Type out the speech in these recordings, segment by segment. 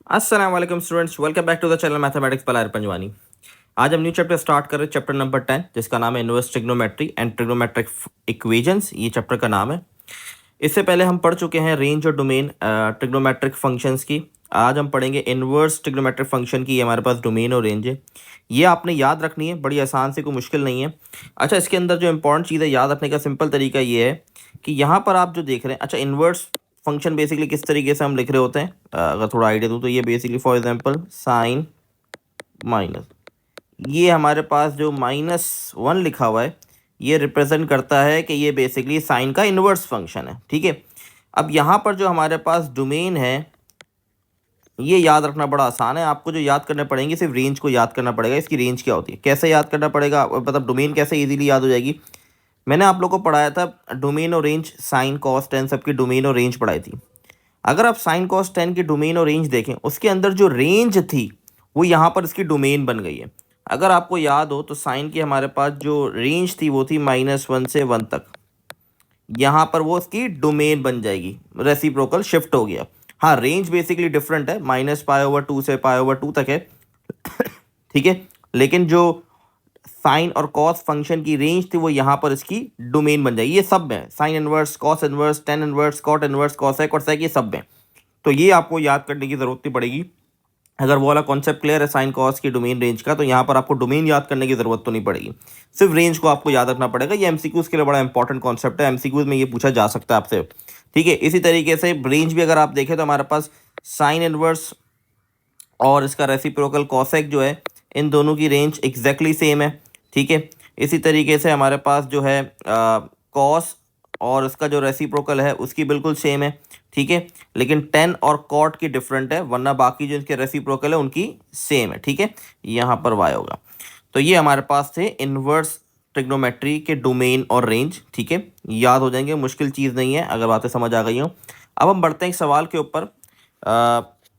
अस्सलाम वालेकुम students, welcome back to the channel mathematics by Panjwani. आज हम न्यू चैप्टर स्टार्ट कर रहे हैं, चैप्टर नंबर 10, जिसका नाम है inverse trigonometry and trigonometric equations. ये चैप्टर का नाम है। इससे पहले हम पढ़ चुके हैं रेंज और डोमेन ट्रिग्नोमेट्रिक फंक्शंस की। आज हम पढ़ेंगे इनवर्स ट्रिग्नोमेट्रिक फंक्शन की। ये हमारे पास डोमेन और रेंज है। ये आपने याद रखनी है, बड़ी आसान से, कोई मुश्किल नहीं है। अच्छा, इसके अंदर जो इंपॉर्टेंट चीज़ है याद रखने का सिंपल तरीका ये है कि यहाँ पर आप जो देख रहे हैं, अच्छा, इनवर्स फंक्शन बेसिकली किस तरीके से हम लिख रहे होते हैं, अगर थोड़ा आइडिया दूँ तो ये basically for example sine minus, ये हमारे पास जो -1 लिखा हुआ है ये रिप्रेजेंट करता है कि ये बेसिकली साइन का इनवर्स फंक्शन है। ठीक है। अब यहाँ पर जो हमारे पास डोमेन है ये याद रखना बड़ा आसान है। आपको जो याद करने पड़ेंगे सिर्फ रेंज को याद करना पड़ेगा। इसकी रेंज क्या होती है, कैसे याद करना पड़ेगा, मतलब डोमेन कैसे इजीली याद हो जाएगी। मैंने आप लोगों को पढ़ाया था डोमेन और रेंज, साइन कॉस टेन सबकी डोमेन और रेंज पढ़ाई थी। अगर आप साइन कॉस टेन की डोमेन और रेंज देखें, उसके अंदर जो रेंज थी वो यहाँ पर इसकी डोमेन बन गई है। अगर आपको याद हो तो साइन की हमारे पास जो रेंज थी वो थी -1 से 1 तक। यहाँ पर वो इसकी डोमेन बन जाएगी, रेसिप्रोकल शिफ्ट हो गया। हाँ, रेंज बेसिकली डिफरेंट है, -π/2 से π/2 तक है। ठीक है। लेकिन जो साइन और कॉस फंक्शन की रेंज थी वो यहाँ पर इसकी डोमेन बन जाएगी। ये सब है, sine inverse, cos inverse, tan inverse, cot inverse, cosec और सेक, ये सब है। तो ये आपको याद करने की ज़रूरत नहीं पड़ेगी। अगर वो वाला कॉन्सेप्ट क्लियर है साइन कॉस की डोमेन रेंज का, तो यहाँ पर आपको डोमेन याद करने की ज़रूरत तो नहीं पड़ेगी, सिर्फ रेंज को आपको याद रखना पड़ेगा। ये एमसीक्यूज़ के लिए बड़ा इंपॉर्टेंट कॉन्सेप्ट है, एमसीक्यूज़ में ये पूछा जा सकता है आपसे। ठीक है। इसी तरीके से रेंज भी अगर आप देखें तो हमारे पास साइन इनवर्स और इसका रेसिप्रोकल कॉसेक जो है, इन दोनों की रेंज एग्जैक्टली सेम है। ठीक है। इसी तरीके से हमारे पास जो है कॉस और इसका जो रेसिप्रोकल है उसकी बिल्कुल सेम है। ठीक है। लेकिन टेन और कॉट की डिफरेंट है, वरना बाकी जो इसके रेसिप्रोकल है उनकी सेम है। ठीक है। यहाँ पर वाई होगा। तो ये हमारे पास थे इनवर्स ट्रिग्नोमेट्री के डोमेन और रेंज। ठीक है, याद हो जाएंगे, मुश्किल चीज़ नहीं है अगर बातें समझ आ गई हो। अब हम बढ़ते हैं एक सवाल के ऊपर,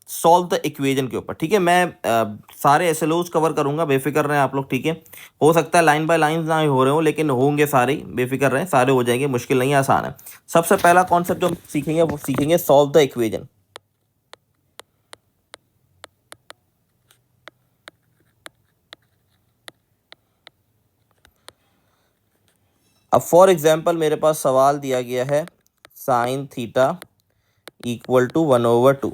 सॉल्व द इक्वेजन के ऊपर। ठीक है। मैं सारे एसएलओज कवर करूंगा, बेफिक्र रहें आप लोग। ठीक है। हो सकता है लाइन बाय लाइन ना हो रहे हो, लेकिन होंगे सारे, बेफिक्र रहें, सारे हो जाएंगे, मुश्किल नहीं है, आसान है। सबसे पहला कॉन्सेप्ट जो हम सीखेंगे वो सीखेंगे सॉल्व द इक्वेजन। अब फॉर एग्जाम्पल मेरे पास सवाल दिया गया है साइन थीटा इक्वल टू 1/2।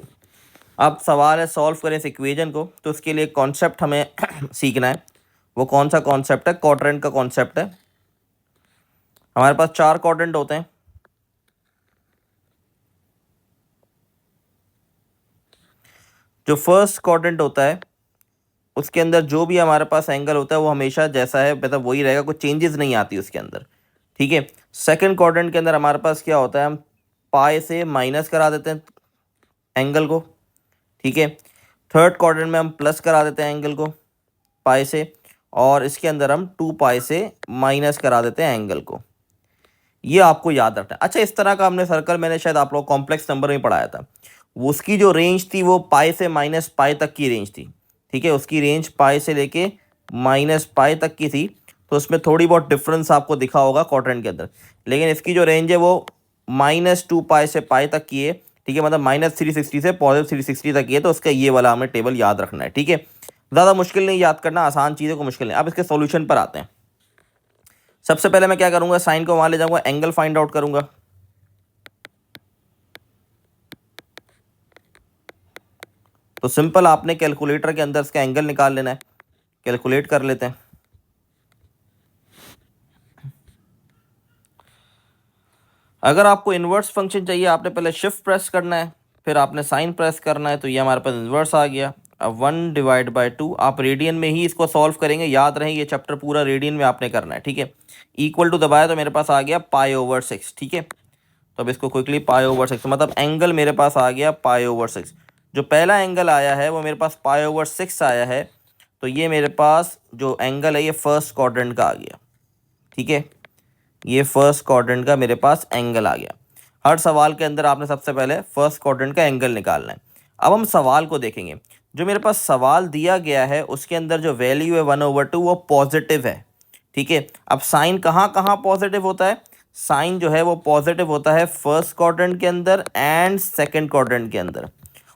अब सवाल है सॉल्व करें इस इक्वेजन को, तो उसके लिए कॉन्सेप्ट हमें सीखना है। वो कौन सा कॉन्सेप्ट है? क्वाड्रेंट का कॉन्सेप्ट है। हमारे पास 4 क्वाड्रेंट होते हैं। जो फर्स्ट क्वाड्रेंट होता है उसके अंदर जो भी हमारे पास एंगल होता है वो हमेशा जैसा है, मतलब वही रहेगा, कोई चेंजेस नहीं आती उसके अंदर। ठीक है। सेकंड क्वाड्रेंट के अंदर हमारे पास क्या होता है, हम पाई से माइनस करा देते हैं एंगल को। ठीक है। थर्ड क्वाड्रेंट में हम प्लस करा देते हैं एंगल को पाई से, और इसके अंदर हम 2π से माइनस करा देते हैं एंगल को। ये आपको याद रखना है। अच्छा, इस तरह का हमने सर्कल मैंने शायद आप लोग कॉम्प्लेक्स नंबर में पढ़ाया था। वो उसकी जो रेंज थी वो पाई से -π तक की रेंज थी। ठीक है। उसकी रेंज पाई से लेके -π तक की थी, तो उसमें थोड़ी बहुत डिफरेंस आपको दिखा होगा क्वाड्रेंट के अंदर। लेकिन इसकी जो रेंज है वो -2π से π तक की है। ठीक है। मतलब -360 से +360 तक की है। तो उसका ये वाला हमें टेबल याद रखना है। ठीक है। ज़्यादा मुश्किल नहीं याद करना, आसान चीज़ों को मुश्किल नहीं। अब इसके सॉल्यूशन पर आते हैं। सबसे पहले मैं क्या करूंगा, साइन को वहां ले जाऊंगा, एंगल फाइंड आउट करूंगा। तो सिंपल आपने कैलकुलेटर के अंदर इसका एंगल निकाल लेना है। कैलकुलेट कर लेते हैं। अगर आपको इन्वर्स फंक्शन चाहिए, आपने पहले शिफ्ट प्रेस करना है, फिर आपने साइन प्रेस करना है, तो ये हमारे पास इन्वर्स आ गया। अब 1/2 आप रेडियन में ही इसको सॉल्व करेंगे। याद रहे ये चैप्टर पूरा रेडियन में आपने करना है। ठीक है। इक्वल टू दबाया तो मेरे पास आ गया π/6। ठीक है। तो अब इसको क्विकली π/6, मतलब एंगल मेरे पास आ गया π/6। जो पहला एंगल आया है वो मेरे पास π/6 आया है। तो ये मेरे पास जो एंगल है ये फर्स्ट क्वाड्रेंट का आ गया। ठीक है। ये फर्स्ट क्वाड्रेंट का मेरे पास एंगल आ गया। हर सवाल के अंदर आपने सबसे पहले फर्स्ट क्वाड्रेंट का एंगल निकालना है। अब हम सवाल को देखेंगे। जो मेरे पास सवाल दिया गया है उसके अंदर जो वैल्यू है 1/2 वो पॉजिटिव है। ठीक है। अब साइन कहाँ कहाँ पॉजिटिव होता है? साइन जो है वो पॉजिटिव होता है फर्स्ट क्वाड्रेंट के अंदर एंड सेकंड क्वाड्रेंट के अंदर।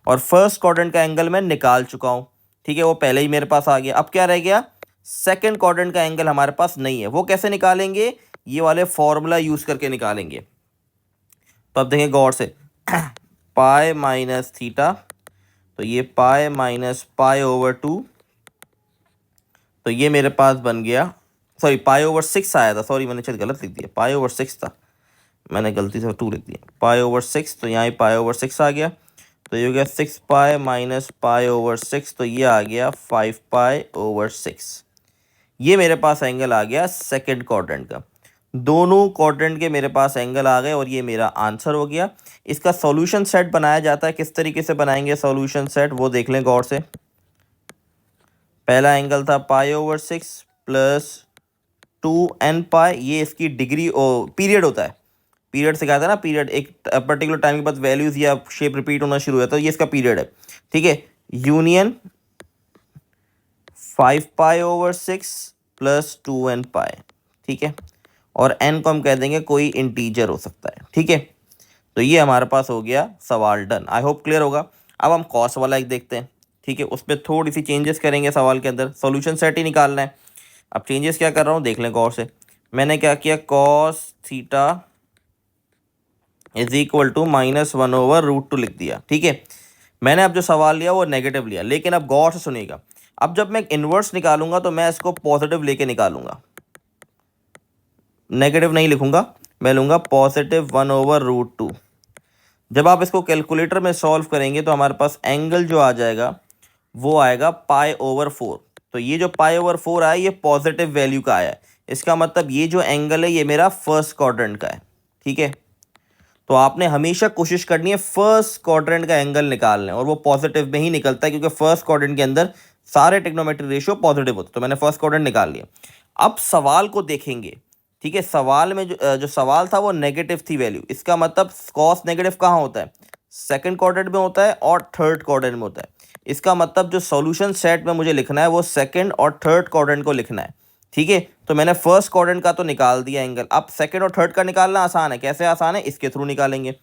और फर्स्ट क्वाड्रेंट का एंगल मैं निकाल चुका हूँ, ठीक है, वो पहले ही मेरे पास आ गया। अब क्या रह गया, सेकंड क्वाड्रेंट का एंगल हमारे पास नहीं है, वो कैसे निकालेंगे, ये वाले फॉर्मूला यूज करके निकालेंगे। तो अब देखें गौर से, पाई माइनस थीटा, तो ये पाई माइनस पाई ओवर 2, तो ये मेरे पास बन गया, सॉरी पाई ओवर 6 आया था, सॉरी मैंने शायद गलत लिख दिया, पाई ओवर 6 था, मैंने गलती से 2 लिख दिया, पाई ओवर 6, तो यहाँ पाई ओवर 6 आ गया, तो ये हो गया 6 पाई माइनस पाई ओवर 6, तो ये आ गया 5 पाई ओवर 6। ये मेरे पास एंगल आ गया सेकंड क्वाड्रेंट का। दोनों क्वाड्रेंट के मेरे पास एंगल आ गए और ये मेरा आंसर हो गया। इसका सॉल्यूशन सेट बनाया जाता है, किस तरीके से बनाएंगे सॉल्यूशन सेट वो देख लें गौर से। पहला एंगल था पाई ओवर 6 प्लस 2n पाई, ये इसकी डिग्री पीरियड होता है, पीरियड से कहा था ना, पीरियड एक पर्टिकुलर टाइम के बाद वैल्यूज या शेप रिपीट होना शुरू होता है, तो ये इसका पीरियड है, ठीक है। Union 5 pi over 6 plus 2n पाई, ठीक है, और n को हम कह देंगे कोई इंटीजर हो सकता है, ठीक है। तो ये हमारे पास हो गया सवाल डन, आई होप क्लियर होगा। अब हम कॉस वाला एक देखते हैं, ठीक है, उसमें थोड़ी सी चेंजेस करेंगे सवाल के अंदर, सॉल्यूशन सेट ही निकालना है। अब चेंजेस क्या कर रहा हूँ देख लें गौर से। मैंने क्या किया, cos theta is equal to -1 over √2 लिख दिया, ठीक है। मैंने अब जो सवाल लिया वो नेगेटिव लिया, लेकिन अब गौर से सुनिएगा, अब जब मैं इन्वर्स निकालूंगा तो मैं इसको पॉजिटिव लेके निकालूंगा, नेगेटिव नहीं लिखूंगा, मैं लूंगा +1 ओवर √2। जब आप इसको कैलकुलेटर में सॉल्व करेंगे तो हमारे पास एंगल जो आ जाएगा वो आएगा पाई ओवर 4। तो ये जो पाई ओवर 4 आया ये पॉजिटिव वैल्यू का आया है, इसका मतलब ये जो एंगल है ये मेरा फर्स्ट क्वाड्रेंट का है, ठीक है। तो आपने हमेशा कोशिश करनी है फर्स्ट क्वाड्रेंट का एंगल निकालना है, और वो पॉजिटिव में ही निकलता है क्योंकि फर्स्ट क्वाड्रेंट के अंदर सारे ट्रिग्नोमेट्रिक रेशियो पॉजिटिव होते हैं। तो मैंने फर्स्ट क्वाड्रेंट निकाल लिया। अब सवाल को देखेंगे, ठीक है, सवाल में जो सवाल था वो नेगेटिव थी वैल्यू, इसका मतलब कॉस नेगेटिव कहाँ होता है, सेकंड क्वाड्रेंट में होता है और थर्ड क्वाड्रेंट में होता है। इसका मतलब जो सॉल्यूशन सेट में मुझे लिखना है वो सेकंड और थर्ड क्वाड्रेंट को लिखना है, ठीक है। तो मैंने फर्स्ट क्वाड्रेंट का तो निकाल दिया एंगल, अब सेकंड और थर्ड का निकालना आसान है, कैसे आसान है, इसके थ्रू निकालेंगे।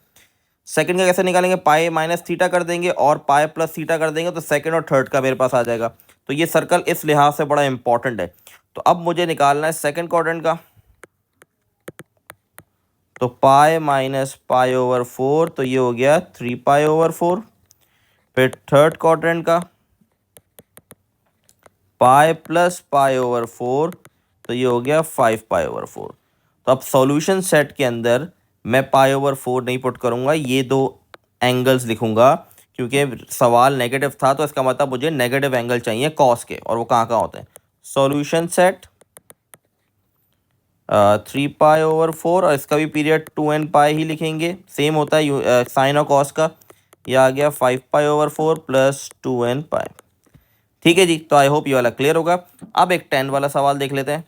सेकंड का कैसे निकालेंगे, पाई माइनस थीटा कर देंगे और पाई प्लस थीटा कर देंगे, तो सेकंड और थर्ड का मेरे पास आ जाएगा। तो ये सर्कल इस लिहाज से बड़ा इंपॉर्टेंट है। तो अब मुझे निकालना है सेकंड क्वाड्रेंट का, तो पाई माइनस पाई ओवर 4, तो ये हो गया 3 पाई ओवर 4। फिर थर्ड क्वाड्रेंट का पाई प्लस पाई ओवर 4, तो ये हो गया 5 पाई ओवर 4। तो अब सॉल्यूशन सेट के अंदर मैं पाई ओवर 4 नहीं पुट करूंगा, ये दो एंगल्स लिखूंगा, क्योंकि सवाल नेगेटिव था तो इसका मतलब मुझे नेगेटिव एंगल चाहिए कॉस के, और वो कहाँ कहाँ होते हैं। सॉल्यूशन सेट 3 पाई ओवर 4, और इसका भी पीरियड 2n पाई ही लिखेंगे, सेम होता है साइन और कॉस का। ये आ गया 5 पाई ओवर 4 प्लस 2n पाई, ठीक है जी। तो आई होप ये वाला क्लियर होगा। अब एक 10 वाला सवाल देख लेते हैं।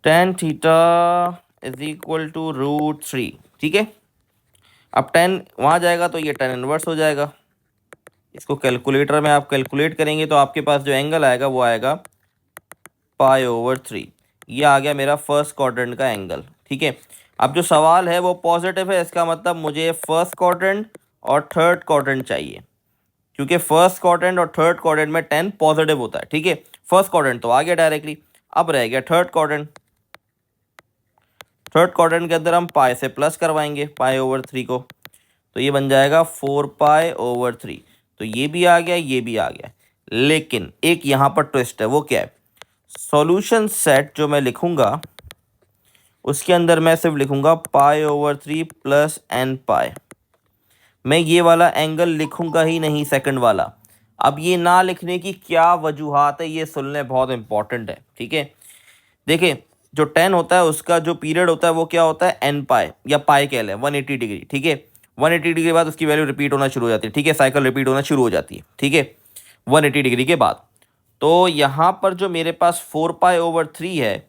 tan theta is equal to √3, ठीक है। अब 10 वहाँ जाएगा तो ये 10 इनवर्स हो जाएगा, इसको कैलकुलेटर में आप कैलकुलेट करेंगे तो आपके पास जो एंगल आएगा वो आएगा पाई ओवर 3। ये आ गया मेरा फर्स्ट क्वाड्रेंट का एंगल, ठीक है। अब जो सवाल है वो पॉजिटिव है, इसका मतलब मुझे फर्स्ट क्वाड्रेंट और थर्ड क्वाड्रेंट चाहिए, क्योंकि फर्स्ट क्वाड्रेंट और थर्ड क्वाड्रेंट में 10 पॉजिटिव होता है, ठीक है। फर्स्ट क्वाड्रेंट तो आ गया डायरेक्टली, अब रह गया थर्ड क्वाड्रेंट। थर्ड क्वाड्रेंट के अंदर हम पाई से प्लस करवाएंगे पाई ओवर 3 को, तो ये बन जाएगा 4 पाई ओवर 3। तो ये भी आ गया, ये भी आ गया, लेकिन एक यहाँ पर ट्विस्ट है, वो क्या है, सॉल्यूशन सेट जो मैं लिखूंगा उसके अंदर मैं सिर्फ लिखूंगा पाई ओवर 3 प्लस n पाई, मैं ये वाला एंगल लिखूंगा ही नहीं सेकंड वाला। अब ये ना लिखने की क्या वजूहात है ये सुनने बहुत इंपॉर्टेंट है, ठीक है। देखिए जो 10 होता है उसका जो पीरियड होता है वो क्या होता है, n पाई या पाई कह लें 180 डिग्री, ठीक है। 180 डिग्री के बाद उसकी वैल्यू रिपीट होना शुरू हो जाती है, ठीक है, साइकिल रिपीट होना शुरू हो जाती है, ठीक है, 180 डिग्री के बाद। तो यहाँ पर जो मेरे पास 4 पाई ओवर 3 है,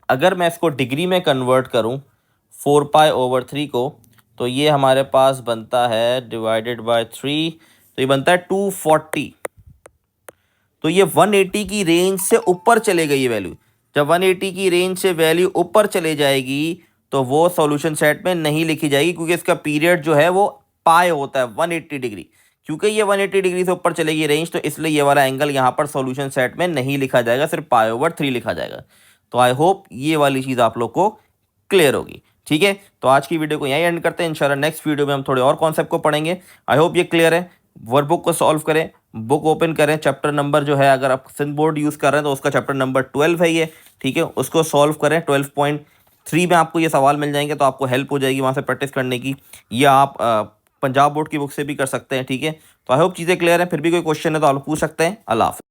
अगर मैं इसको डिग्री में कन्वर्ट करूँ 4 पाई ओवर 3 को, तो ये हमारे पास बनता है डिवाइडेड बाय 3, तो ये बनता है 240। तो ये 180 की रेंज से ऊपर चले गई ये वैल्यू, जब 180 की रेंज से वैल्यू ऊपर चले जाएगी तो वो सॉल्यूशन सेट में नहीं लिखी जाएगी, क्योंकि इसका पीरियड जो है वो पाए होता है 180 डिग्री। क्योंकि ये 180 डिग्री से ऊपर चलेगी रेंज, तो इसलिए ये वाला एंगल यहाँ पर सॉल्यूशन सेट में नहीं लिखा जाएगा, सिर्फ पाई/3 लिखा जाएगा। तो आई होप ये वाली चीज़ आप लोग को क्लियर होगी। ठीक है, तो आज की वीडियो को यहीं एंड करते हैं। इंशाल्लाह नेक्स्ट वीडियो में हम थोड़े और कॉन्सेप्ट को पढ़ेंगे। आई होप ये क्लियर है। वर्कबुक को सॉल्व करें, बुक ओपन करें, चैप्टर नंबर जो है, अगर आप सिंध बोर्ड यूज़ कर रहे हैं तो उसका चैप्टर नंबर 12 है ये। ठीक है, उसको सॉल्व करें। 12.3 में आपको ये सवाल मिल जाएंगे, तो आपको हेल्प हो जाएगी वहाँ से प्रैक्टिस करने की। या आप पंजाब बोर्ड की बुक से भी कर सकते हैं। ठीक है, तो आई होप चीज़ें क्लियर हैं। फिर भी कोई क्वेश्चन है तो आप पूछ सकते हैं। अल्लाह हाफ़िज़।